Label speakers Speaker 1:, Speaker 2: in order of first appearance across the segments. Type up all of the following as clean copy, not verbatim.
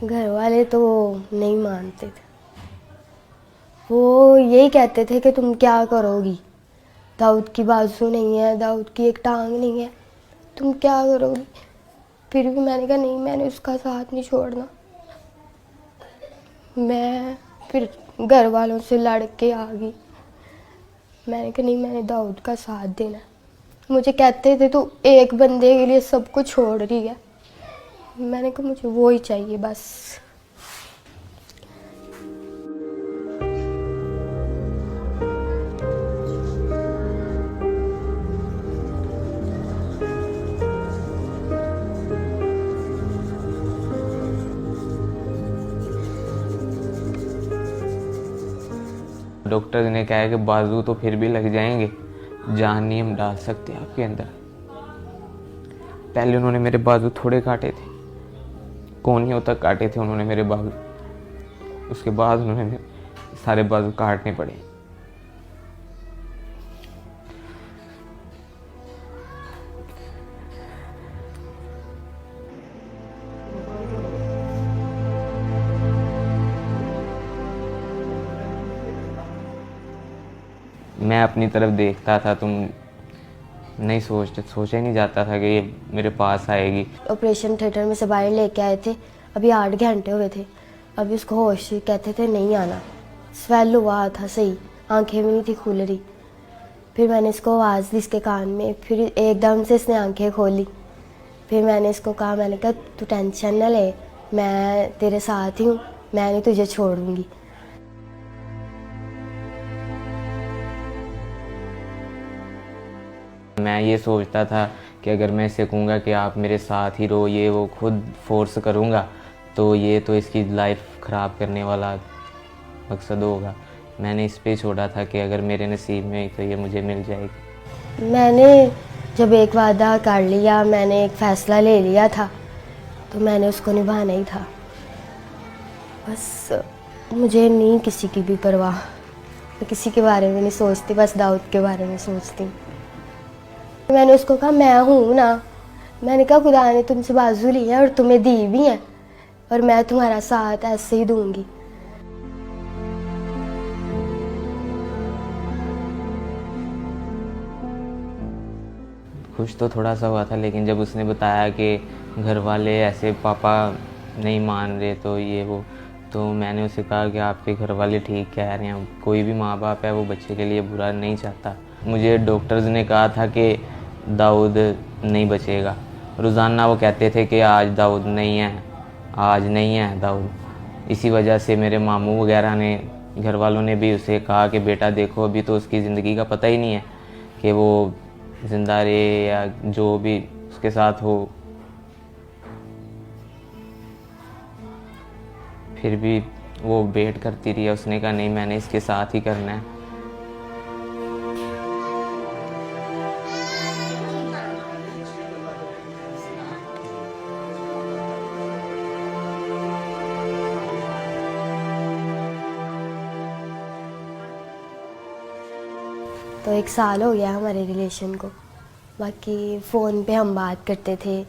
Speaker 1: घर वाले तो नहीं मानते थे। वो यही कहते थे कि तुम क्या करोगी, दाऊद की बाजू नहीं है, दाऊद की एक टांग नहीं है, तुम क्या करोगी। फिर भी मैंने कहा नहीं, मैंने उसका साथ नहीं छोड़ना। मैं फिर घर वालों से लड़ के आ गई। मैंने कहा नहीं, मैंने दाऊद का साथ देना है। मुझे कहते थे तू एक बंदे के लिए सब कुछ छोड़ रही है। मैंने कहा मुझे वो ही चाहिए बस।
Speaker 2: डॉक्टर ने कहा है कि बाजू तो फिर भी लग जाएंगे, जान नहीं हम डाल सकते आपके अंदर। पहले उन्होंने मेरे बाजू थोड़े काटे थे, कोहनियों तक काटे थे उन्होंने मेरे बाजू। उसके बाद उन्होंने मेरे सारे बाजू काटने पड़े। मैं अपनी तरफ देखता था, तुम नहीं सोचा ही नहीं जाता था कि ये मेरे पास आएगी।
Speaker 1: ऑपरेशन थिएटर में से बाहर लेके आए थे, अभी 8 घंटे हुए थे। अभी उसको होश, कहते थे नहीं आना। स्वेल हुआ था सही, आंखें भी नहीं थी खुल रही। फिर मैंने इसको आवाज़ दी इसके कान में, फिर एकदम से इसने आंखें खोली। फिर मैंने इसको कहा, मैंने कहा तू टेंशन ना ले, मैं तेरे साथ ही हूँ, मैं नहीं तुझे छोड़ूंगी।
Speaker 2: मैं ये सोचता था कि अगर मैं इसे कहूँगा कि आप मेरे साथ ही रहो, ये वो खुद फोर्स करूँगा तो ये तो इसकी लाइफ ख़राब करने वाला मकसद होगा। मैंने इस पे छोड़ा था कि अगर मेरे नसीब में तो ये मुझे मिल जाएगी।
Speaker 1: मैंने जब एक वादा कर लिया, मैंने एक फ़ैसला ले लिया था, तो मैंने उसको निभाना ही था। बस मुझे नहीं किसी की भी परवाह, मैं किसी के बारे में नहीं सोचती, बस दाऊद के बारे में सोचती हूँ। मैंने उसको कहा मैं हूँ ना, मैंने कहा खुदा ने तुमसे बाजू ली है और तुम्हें दी भी है, और मैं तुम्हारा साथ ऐसे ही दूंगी।
Speaker 2: खुश तो थोड़ा सा हुआ था, लेकिन जब उसने बताया कि घर वाले ऐसे पापा नहीं मान रहे तो ये वो, तो मैंने उसे कहा कि आपके घर वाले ठीक कह रहे हैं, कोई भी माँ बाप है वो बच्चे के लिए बुरा नहीं चाहता। मुझे डॉक्टर्स ने कहा था कि दाऊद नहीं बचेगा। रोज़ाना वो कहते थे कि आज दाऊद नहीं है, आज नहीं है दाऊद। इसी वजह से मेरे मामू वगैरह ने, घर वालों ने भी उसे कहा कि बेटा देखो अभी तो उसकी ज़िंदगी का पता ही नहीं है कि वो ज़िंदा रहे या जो भी उसके साथ हो। फिर भी वो वेट करती रही। उसने कहा नहीं, मैंने इसके साथ ही करना है।
Speaker 1: तो 1 साल हो गया हमारे रिलेशन को। बाकी फ़ोन पे हम बात करते थे,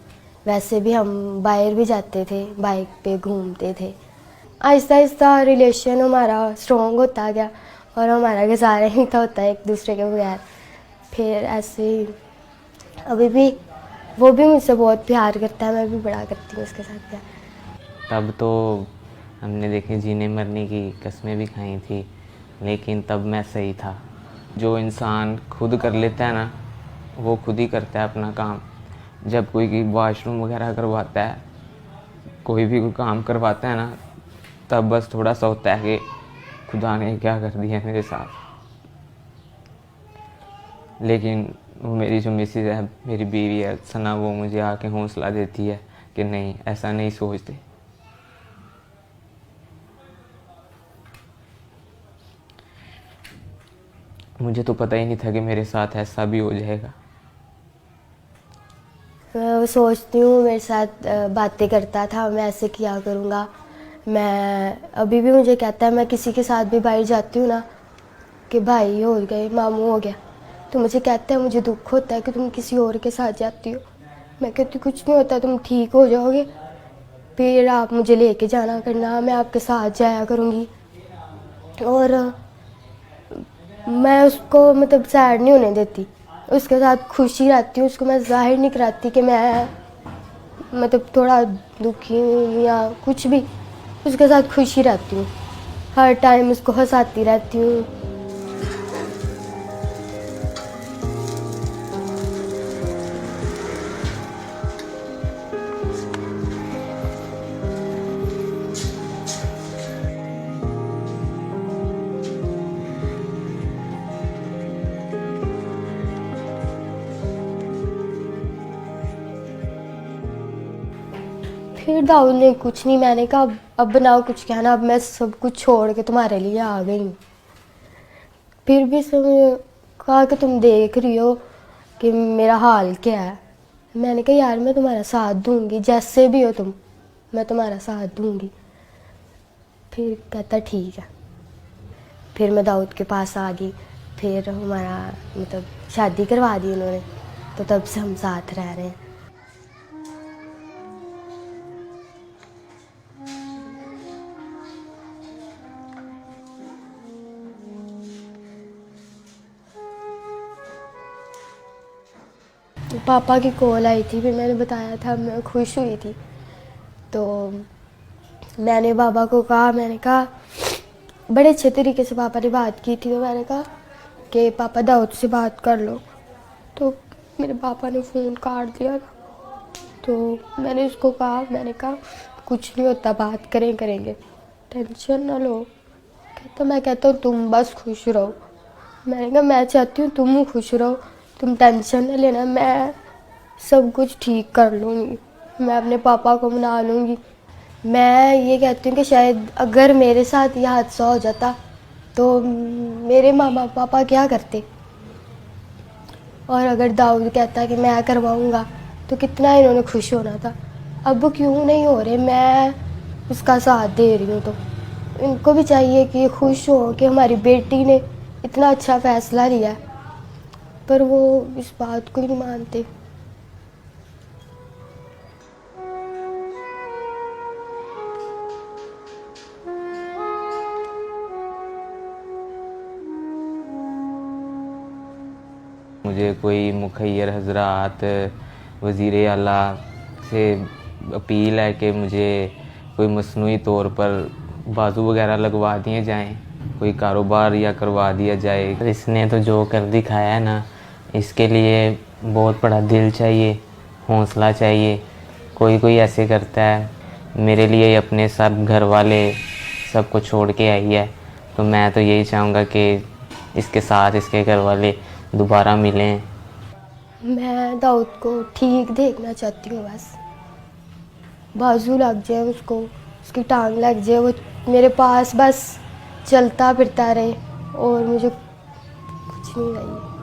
Speaker 1: वैसे भी हम बाहर भी जाते थे, बाइक पे घूमते थे। आहिस्ता आहिस्ता रिलेशन हमारा स्ट्रॉन्ग होता गया और हमारा गुजारा ही था होता है एक दूसरे के बगैर। फिर ऐसे ही अभी भी वो भी मुझसे बहुत प्यार करता है, मैं भी बड़ा करती हूँ उसके साथ प्यार।
Speaker 2: तब तो हमने देखे जीने मरने की कस्में भी खाई थी, लेकिन तब मैं सही था। जो इंसान खुद कर लेता है ना, वो खुद ही करता है अपना काम। जब कोई वॉशरूम वगैरह करवाता है, कोई भी कोई काम करवाता है ना, तब बस थोड़ा सा होता है कि खुदा ने क्या कर दिया मेरे साथ। लेकिन वो मेरी जो मिसेज है, मेरी बीवी है सना, वो मुझे आके हौसला देती है कि नहीं, ऐसा नहीं सोचते। मुझे तो पता ही नहीं था कि मेरे साथ ऐसा भी हो जाएगा।
Speaker 1: मैं सोचती हूँ मेरे साथ बातें करता था, मैं ऐसे किया करूँगा। मैं अभी भी मुझे कहता है, मैं किसी के साथ भी बाहर जाती हूँ ना कि भाई हो गए, मामू हो गया, तो मुझे कहता है मुझे दुख होता है कि तुम किसी और के साथ जाती हो। मैं कहती कुछ नहीं होता, तुम ठीक हो जाओगे। फिर आप मुझे लेके जाना करना, मैं आपके साथ जाया करूँगी। और मैं उसको मतलब सैड नहीं होने देती, उसके साथ खुशी रहती हूँ। उसको मैं ज़ाहिर नहीं कराती कि मैं मतलब थोड़ा दुखी हूँ या कुछ भी, उसके साथ खुशी रहती हूँ, हर टाइम उसको हंसाती रहती हूँ। फिर दाऊद ने कुछ नहीं, मैंने कहा अब बनाओ कुछ कहना, अब मैं सब कुछ छोड़ के तुम्हारे लिए आ गई हूँ। फिर भी उसने कहा कि तुम देख रही हो कि मेरा हाल क्या है। मैंने कहा यार मैं तुम्हारा साथ दूंगी, जैसे भी हो तुम, मैं तुम्हारा साथ दूंगी। फिर कहता ठीक है। फिर मैं दाऊद के पास आ गई, फिर हमारा मतलब शादी करवा दी उन्होंने, तो तब से हम साथ रह रहे हैं। तो पापा की कॉल आई थी, फिर मैंने बताया था मैं खुश हुई थी। तो मैंने पापा को कहा, मैंने कहा बड़े अच्छे तरीके से पापा ने बात की थी, तो मैंने कहा कि पापा दाऊद से बात कर लो। तो मेरे पापा ने फ़ोन काट दिया था। तो मैंने उसको कहा, मैंने कहा कुछ नहीं होता, बात करेंगे, टेंशन ना लो। कहता मैं कहता हूँ तुम बस खुश रहो। मैंने कहा मैं चाहती हूँ तुम खुश रहो, तुम टेंशन ना लेना, मैं सब कुछ ठीक कर लूँगी, मैं अपने पापा को मना लूँगी। मैं ये कहती हूँ कि शायद अगर मेरे साथ यह हादसा हो जाता तो मेरे मामा पापा क्या करते, और अगर दाऊद कहता कि मैं करवाऊँगा तो कितना इन्होंने खुश होना था। अब वो क्यों नहीं हो रहे, मैं उसका साथ दे रही हूँ। तो इनको भी चाहिए कि खुश हो कि हमारी बेटी ने इतना अच्छा फ़ैसला लिया है, पर वो इस बात को ही नहीं मानते।
Speaker 2: मुझे कोई मुखैर हजरात, वज़ीर आला से अपील है कि मुझे कोई मसनूई तौर पर बाजू वगैरह लगवा दिए जाएं, कोई कारोबार या करवा दिया जाए। इसने तो जो कर दिखाया है ना, इसके लिए बहुत बड़ा दिल चाहिए, हौसला चाहिए। कोई कोई ऐसे करता है, मेरे लिए अपने सब घर वाले सब कुछ छोड़ के आई है, तो मैं तो यही चाहूँगा कि इसके साथ इसके घर वाले दोबारा मिलें।
Speaker 1: मैं दाऊद को ठीक देखना चाहती हूँ, बस बाजू लग जाए उसको, उसकी टांग लग जाए, वो मेरे पास बस चलता फिरता रहे, और मुझे कुछ नहीं चाहिए।